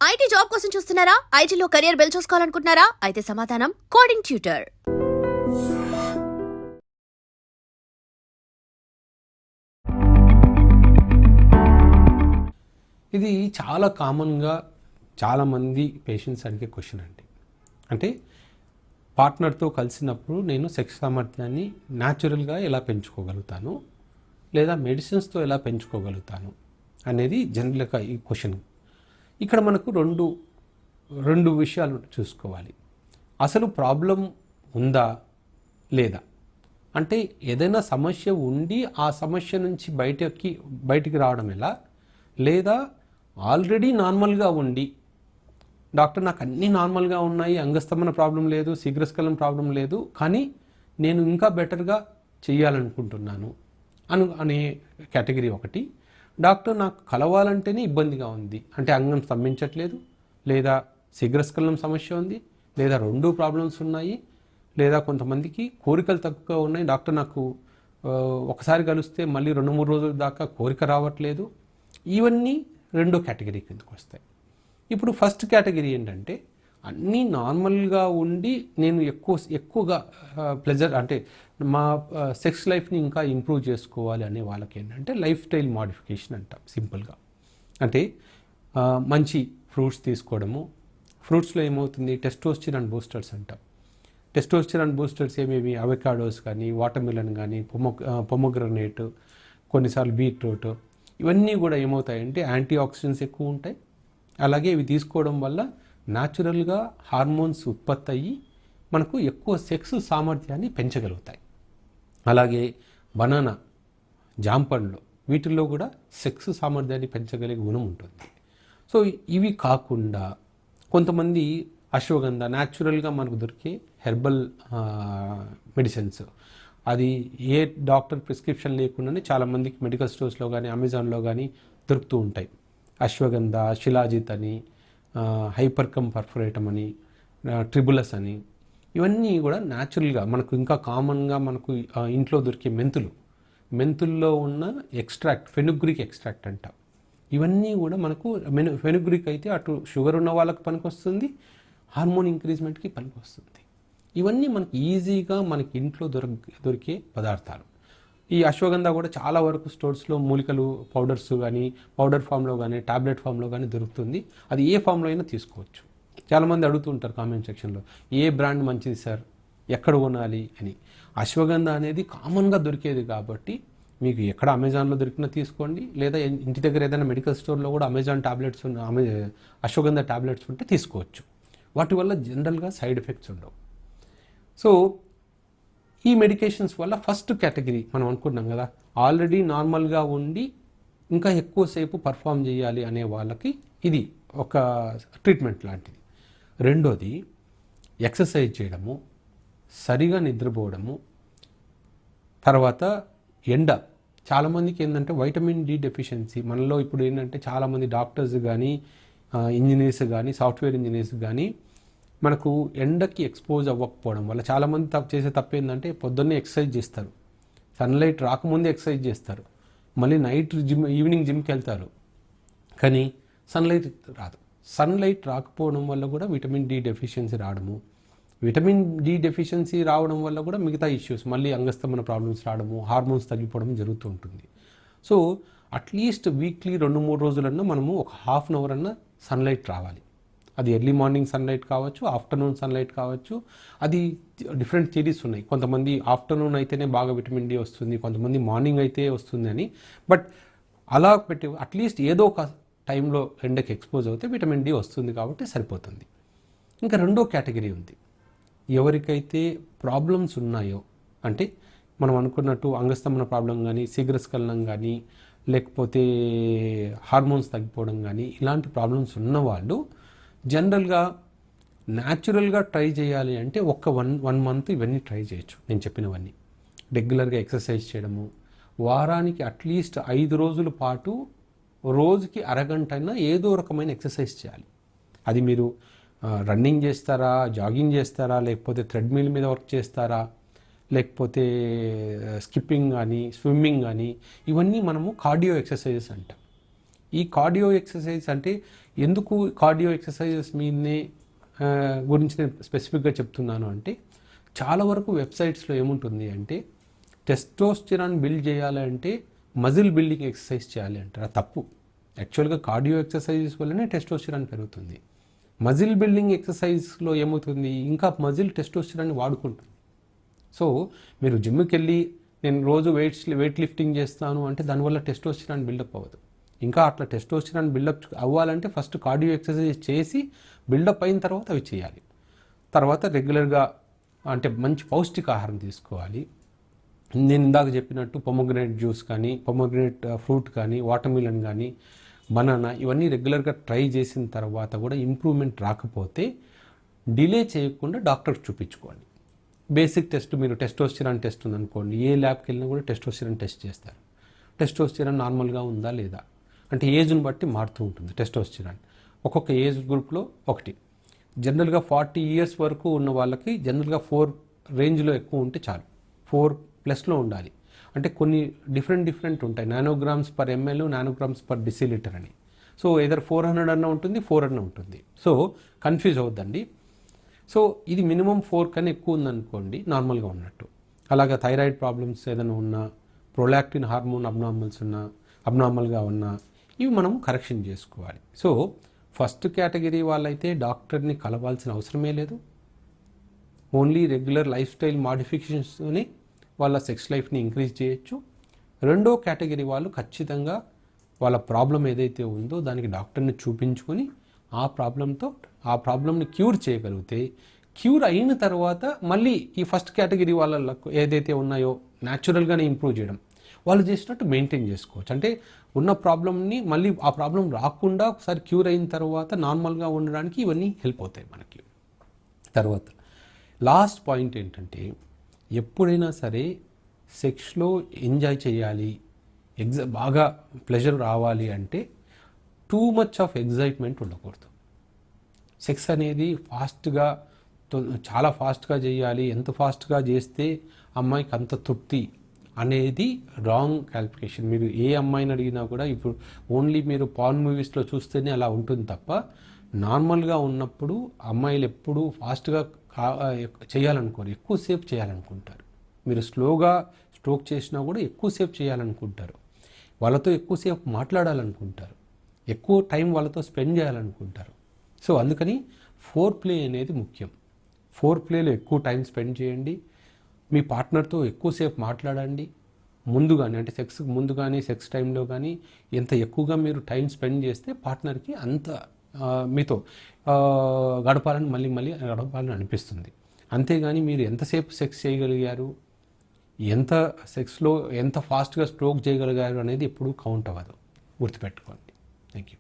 IT job కోసం చూస్తున్నారా? ఐటీలో కెరియర్ బిల్డ్ చూసుకోవాలనుకుంటున్నారా? అయితే సమాధానం కోడింగ్ ట్యూటర్. ఇది చాలా కామన్గా చాలామంది పేషెంట్స్ అడిగే క్వశ్చన్ అండి. అంటే పార్ట్నర్తో కలిసినప్పుడు నేను సెక్స్ సామర్థ్యాన్ని న్యాచురల్గా ఎలా పెంచుకోగలుగుతాను, లేదా మెడిసిన్స్తో ఎలా పెంచుకోగలుగుతాను అనేది జనరల్గా ఈ క్వశ్చన్. ఇక్కడ మనకు రెండు విషయాలు చూసుకోవాలి. అసలు ప్రాబ్లం ఉందా లేదా, అంటే ఏదైనా సమస్య ఉండి ఆ సమస్య నుంచి బయటికి రావడం ఎలా, లేదా ఆల్రెడీ నార్మల్గా ఉండి డాక్టర్ నాకు అన్నీ నార్మల్గా ఉన్నాయి, అంగస్తంభన ప్రాబ్లం లేదు, శీఘ్రస్ఖలనం ప్రాబ్లం లేదు, కానీ నేను ఇంకా బెటర్గా చేయాలనుకుంటున్నాను అనే కేటగిరీ ఒకటి. డాక్టర్ నాకు కలవాలంటేనే ఇబ్బందిగా ఉంది, అంటే అంగం స్తంభించట్లేదు, లేదా శీఘ్రస్ఖలనం సమస్య ఉంది, లేదా రెండు ప్రాబ్లమ్స్ ఉన్నాయి, లేదా కొంతమందికి కోరికలు తక్కువగా ఉన్నాయి, డాక్టర్ నాకు ఒకసారి కలిస్తే మళ్ళీ 2-3 రోజుల దాకా కోరిక రావట్లేదు. ఇవన్నీ రెండో కేటగిరీ కిందకు వస్తాయి. ఇప్పుడు ఫస్ట్ కేటగిరీ ఏంటంటే అన్నీ నార్మల్గా ఉండి నేను ఎక్కువగా ప్లెజర్, అంటే మా సెక్స్ లైఫ్ని ఇంకా ఇంప్రూవ్ చేసుకోవాలి అనే వాళ్ళకి ఏంటంటే లైఫ్ స్టైల్ మోడిఫికేషన్ అంటాం సింపుల్గా. అంటే మంచి ఫ్రూట్స్ తీసుకోవడము. ఫ్రూట్స్లో ఏమవుతుంది, టెస్టోస్టిరాన్ బూస్టర్స్ అంటాం. టెస్టోస్టిరాన్ బూస్టర్స్ ఏమేమి, అవకాడోస్ కానీ, వాటర్మిలన్ కానీ, పొమోగ్రనేట్, కొన్నిసార్లు బీట్రూట్, ఇవన్నీ కూడా ఏమవుతాయంటే యాంటీ ఆక్సిడెంట్స్ ఎక్కువ ఉంటాయి. అలాగే ఇవి తీసుకోవడం వల్ల న్యాచురల్గా హార్మోన్స్ ఉత్పత్తి అయ్యి మనకు ఎక్కువ సెక్స్ సామర్థ్యాన్ని పెంచగలుగుతాయి. అలాగే బనానా, జాంపండ్లు, వీటిల్లో కూడా సెక్స్ సామర్థ్యాన్ని పెంచగలిగే గుణం ఉంటుంది. సో ఇవి కాకుండా కొంతమంది అశ్వగంధ, న్యాచురల్గా మనకు దొరికే హెర్బల్ మెడిసిన్స్, అది ఏ డాక్టర్ ప్రిస్క్రిప్షన్ లేకుండానే చాలామందికి మెడికల్ స్టోర్స్లో కానీ అమెజాన్లో కానీ దొరుకుతూ ఉంటాయి. అశ్వగంధ, శిలాజిత్ అని, హైపర్కమ్ పర్ఫరేటమ్ అని, ట్రిబులస్ అని, ఇవన్నీ కూడా న్యాచురల్గా మనకు ఇంకా కామన్గా మనకు ఇంట్లో దొరికే మెంతుల్లో ఉన్న ఎక్స్ట్రాక్ట్, ఫెనుగ్రిక్ ఎక్స్ట్రాక్ట్ అంటాం. ఇవన్నీ కూడా మనకు ఫెనుగ్రిక్ అయితే అటు షుగర్ ఉన్న వాళ్ళకి పనికొస్తుంది, హార్మోన్ ఇంక్రీజ్మెంట్కి పనికొస్తుంది. ఇవన్నీ మనకి ఈజీగా మనకి ఇంట్లో దొరికే పదార్థాలు. ఈ అశ్వగంధ కూడా చాలా వరకు స్టోర్స్లో మూలికలు పౌడర్స్ కానీ, పౌడర్ ఫామ్లో కానీ, టాబ్లెట్ ఫామ్లో కానీ దొరుకుతుంది. అది ఏ ఫామ్లో అయినా తీసుకోవచ్చు. చాలామంది అడుగుతుంటారు కామెంట్ సెక్షన్లో, ఏ బ్రాండ్ మంచిది సార్, ఎక్కడ కొనాలి అని. అశ్వగంధ అనేది కామన్గా దొరికేది కాబట్టి మీకు ఎక్కడ అమెజాన్లో దొరికినా తీసుకోండి, లేదా ఇంటి దగ్గర ఏదైనా మెడికల్ స్టోర్లో కూడా అమెజాన్ టాబ్లెట్స్ అశ్వగంధ టాబ్లెట్స్ ఉంటే తీసుకోవచ్చు. వాటి వల్ల జనరల్గా సైడ్ ఎఫెక్ట్స్ ఉండవు. సో ఈ మెడికేషన్స్ వల్ల ఫస్ట్ కేటగిరీ మనం అనుకున్నాం కదా, ఆల్రెడీ నార్మల్గా ఉండి ఇంకా ఎక్కువసేపు పర్ఫామ్ చేయాలి అనే వాళ్ళకి ఇది ఒక ట్రీట్మెంట్ లాంటిది. రెండోది ఎక్సర్సైజ్ చేయడము, సరిగా నిద్రపోవడము, తర్వాత ఎండ. చాలామందికి ఏంటంటే వైటమిన్ డి డెఫిషియన్సీ. మనలో ఇప్పుడు ఏంటంటే చాలామంది డాక్టర్స్ కానీ, ఇంజనీర్స్ కానీ, సాఫ్ట్వేర్ ఇంజనీర్స్ కానీ మనకు ఎండకి ఎక్స్పోజ్ అవ్వకపోవడం వల్ల చాలామంది చేసే తప్పు ఏంటంటే పొద్దున్నే ఎక్సర్సైజ్ చేస్తారు, సన్లైట్ రాకముందే ఎక్సర్సైజ్ చేస్తారు, మళ్ళీ నైట్ ఈవినింగ్ జిమ్కి వెళ్తారు, కానీ సన్లైట్ రాదు. సన్లైట్ రాకపోవడం వల్ల కూడా విటమిన్ డి డెఫిషియన్సీ రావడము, విటమిన్ డి డెఫిషియన్సీ రావడం వల్ల కూడా మిగతా ఇష్యూస్, మళ్ళీ అంగస్తంభన ప్రాబ్లమ్స్ రావడము, హార్మోన్స్ తగ్గిపోవడం జరుగుతూ ఉంటుంది. సో అట్లీస్ట్ వీక్లీ 2-3 రోజులన్నా మనము ఒక హాఫ్ అన్ అవర్ అన్నా సన్లైట్ రావాలి. అది ఎర్లీ మార్నింగ్ సన్లైట్ కావచ్చు, ఆఫ్టర్నూన్ సన్లైట్ కావచ్చు. అది డిఫరెంట్ థియరీస్ ఉన్నాయి. కొంతమంది ఆఫ్టర్నూన్ అయితేనే బాగా విటమిన్ డి వస్తుంది, కొంతమంది మార్నింగ్ అయితే వస్తుంది అని. బట్ అలా పెట్టి అట్లీస్ట్ ఏదో ఒక టైంలో ఎండకి ఎక్స్పోజ్ అవుతే విటమిన్ డి వస్తుంది కాబట్టి సరిపోతుంది. ఇంకా రెండో కేటగిరీ ఉంది. ఎవరికైతే ప్రాబ్లమ్స్ ఉన్నాయో, అంటే మనం అనుకున్నట్టు అంగస్తంభన ప్రాబ్లం కానీ, శీఘ్రస్ఖలనం కానీ, లేకపోతే హార్మోన్స్ తగ్గిపోవడం కానీ, ఇలాంటి ప్రాబ్లమ్స్ ఉన్నవాళ్ళు జనరల్గా న్యాచురల్గా ట్రై చేయాలి అంటే వన్ మంత్ ఇవన్నీ ట్రై చేయొచ్చు. నేను చెప్పినవన్నీ రెగ్యులర్గా ఎక్సర్సైజ్ చేయడము, వారానికి అట్లీస్ట్ 5 రోజుల పాటు రోజుకి అరగంట అయినా ఏదో రకమైన ఎక్సర్సైజ్ చేయాలి. అది మీరు రన్నింగ్ చేస్తారా, జాగింగ్ చేస్తారా, లేకపోతే థ్రెడ్మిల్ మీద వర్క్ చేస్తారా, లేకపోతే స్కిప్పింగ్ కానీ, స్విమ్మింగ్ కానీ, ఇవన్నీ మనము కార్డియో ఎక్సర్సైజెస్ అంటాం. ఈ కార్డియో ఎక్సర్సైజ్ అంటే ఎందుకు కార్డియో ఎక్సర్సైజెస్ మీదనే గురించి నేను స్పెసిఫిక్గా చెప్తున్నాను అంటే చాలా వరకు వెబ్సైట్స్లో ఏముంటుంది అంటే టెస్టోస్టెరాన్ బిల్డ్ చేయాలంటే మజిల్ బిల్డింగ్ ఎక్సర్సైజ్ చేయాలి అంటారు. అది తప్పు. యాక్చువల్గా కార్డియో ఎక్సర్సైజెస్ వల్లనే టెస్టోస్టెరాన్ పెరుగుతుంది. మజిల్ బిల్డింగ్ ఎక్సర్సైజ్లో ఏమవుతుంది, ఇంకా మజిల్ టెస్టోస్టెరాన్ వాడుకుంటుంది. సో మీరు జిమ్కి వెళ్ళి నేను రోజు వెయిట్ లిఫ్టింగ్ చేస్తాను అంటే దానివల్ల టెస్టోస్టెరాన్ బిల్డప్ అవ్వదు. ఇంకా అట్లా టెస్టోస్టెరాన్ బిల్డప్ అవ్వాలంటే ఫస్ట్ కార్డియో ఎక్సర్సైజ్ చేసి బిల్డప్ అయిన తర్వాత అవి చేయాలి. తర్వాత రెగ్యులర్గా అంటే మంచి పౌష్టికాహారం తీసుకోవాలి. నేను ఇందాక చెప్పినట్టు పొమోగ్రనేట్ జ్యూస్ కానీ, పొమోగ్రనేట్ ఫ్రూట్ కానీ, వాటర్మిలన్ కానీ, బనానా ఇవన్నీ రెగ్యులర్గా ట్రై చేసిన తర్వాత కూడా ఇంప్రూవ్మెంట్ రాకపోతే డిలే చేయకుండా డాక్టర్కి చూపించుకోండి. బేసిక్ టెస్ట్, మీరు టెస్టోస్టెరాన్ టెస్ట్ ఉందనుకోండి, ఏ ల్యాబ్కి వెళ్ళినా కూడా టెస్టోస్టెరాన్ టెస్ట్ చేస్తారు. టెస్టోస్టెరాన్ నార్మల్గా ఉందా లేదా అంటే ఏజ్ని బట్టి మారుతూ ఉంటుంది టెస్టోస్టెరాన్. ఒక్కొక్క ఏజ్ గ్రూప్లో ఒకటి. జనరల్గా 40 years వరకు ఉన్న వాళ్ళకి జనరల్గా 4 రేంజ్లో ఎక్కువ ఉంటే చాలు. 4+ ఉండాలి. అంటే కొన్ని డిఫరెంట్ ఉంటాయి. Nanograms per ml, nanograms per decilitre అని. సో ఏదర్ 400 అన్న ఉంటుంది, 4 అన్న ఉంటుంది. సో కన్ఫ్యూజ్ అవ్వద్దండి. సో ఇది మినిమం 4 కన్నా ఎక్కువ ఉందనుకోండి నార్మల్గా ఉన్నట్టు. అలాగే థైరాయిడ్ ప్రాబ్లమ్స్ ఏదైనా ఉన్నా, ప్రొలాక్టిన్ హార్మోన్ అబ్నార్మల్గా ఉన్నా ఇవి మనం కరెక్షన్ చేసుకోవాలి. సో ఫస్ట్ కేటగిరీ వాళ్ళైతే డాక్టర్ని కలవాల్సిన అవసరమే లేదు. ఓన్లీ రెగ్యులర్ లైఫ్ స్టైల్ మాడిఫికేషన్స్తోనే వాళ్ళ సెక్స్ లైఫ్ని ఇంక్రీజ్ చేయొచ్చు. రెండో కేటగిరీ వాళ్ళు ఖచ్చితంగా వాళ్ళ ప్రాబ్లం ఏదైతే ఉందో దానికి డాక్టర్ని చూపించుకొని ఆ ప్రాబ్లంని క్యూర్ చేయగలిగితే, క్యూర్ అయిన తర్వాత మళ్ళీ ఈ ఫస్ట్ కేటగిరీ వాళ్ళకు ఏదైతే ఉన్నాయో న్యాచురల్గానే ఇంప్రూవ్ చేయడం, వాళ్ళు చేసినట్టు మెయింటైన్ చేసుకోవచ్చు. అంటే ఉన్న ప్రాబ్లమ్ని మళ్ళీ ఆ ప్రాబ్లం రాకుండా ఒకసారి క్యూర్ అయిన తర్వాత నార్మల్గా ఉండడానికి ఇవన్నీ హెల్ప్ అవుతాయి మనకి. తర్వాత లాస్ట్ పాయింట్ ఏంటంటే, ఎప్పుడైనా సరే సెక్స్లో ఎంజాయ్ చేయాలి, బాగా ప్లెజర్ రావాలి అంటే టూ మచ్ ఆఫ్ ఎగ్జైట్మెంట్ ఉండకూడదు. సెక్స్ అనేది చాలా ఫాస్ట్గా చేయాలి, ఎంత ఫాస్ట్గా చేస్తే అమ్మాయికి అంత తృప్తి అనేది రాంగ్ క్యాలిఫికేషన్. మీరు ఏ అమ్మాయిని అడిగినా కూడా ఇప్పుడు ఓన్లీ మీరు పార్న్ మూవీస్లో చూస్తేనే అలా ఉంటుంది తప్ప, నార్మల్గా ఉన్నప్పుడు అమ్మాయిలు ఎప్పుడు ఫాస్ట్గా చేయాలనుకోరు, ఎక్కువసేపు చేయాలనుకుంటారు. మీరు స్లోగా స్ట్రోక్ చేసినా కూడా ఎక్కువసేపు చేయాలనుకుంటారు, వాళ్ళతో ఎక్కువసేపు మాట్లాడాలనుకుంటారు, ఎక్కువ టైం వాళ్ళతో స్పెండ్ చేయాలనుకుంటారు. సో అందుకని ఫోర్ ప్లే అనేది ముఖ్యం. ఫోర్ ప్లేలో ఎక్కువ టైం స్పెండ్ చేయండి, మీ పార్ట్నర్తో ఎక్కువసేపు మాట్లాడండి. ముందు కానీ అంటే సెక్స్కి ముందు కానీ సెక్స్ టైంలో కానీ ఎంత ఎక్కువగా మీరు టైం స్పెండ్ చేస్తే పార్ట్నర్కి అంత మీతో గడపాలని గడపాలని అనిపిస్తుంది. అంతేగాని మీరు ఎంతసేపు సెక్స్ చేయగలిగారు, ఎంత సెక్స్లో ఎంత ఫాస్ట్గా స్ట్రోక్ చేయగలిగారు అనేది ఎప్పుడూ కౌంట్ అవ్వదు. గుర్తుపెట్టుకోండి. Thank you.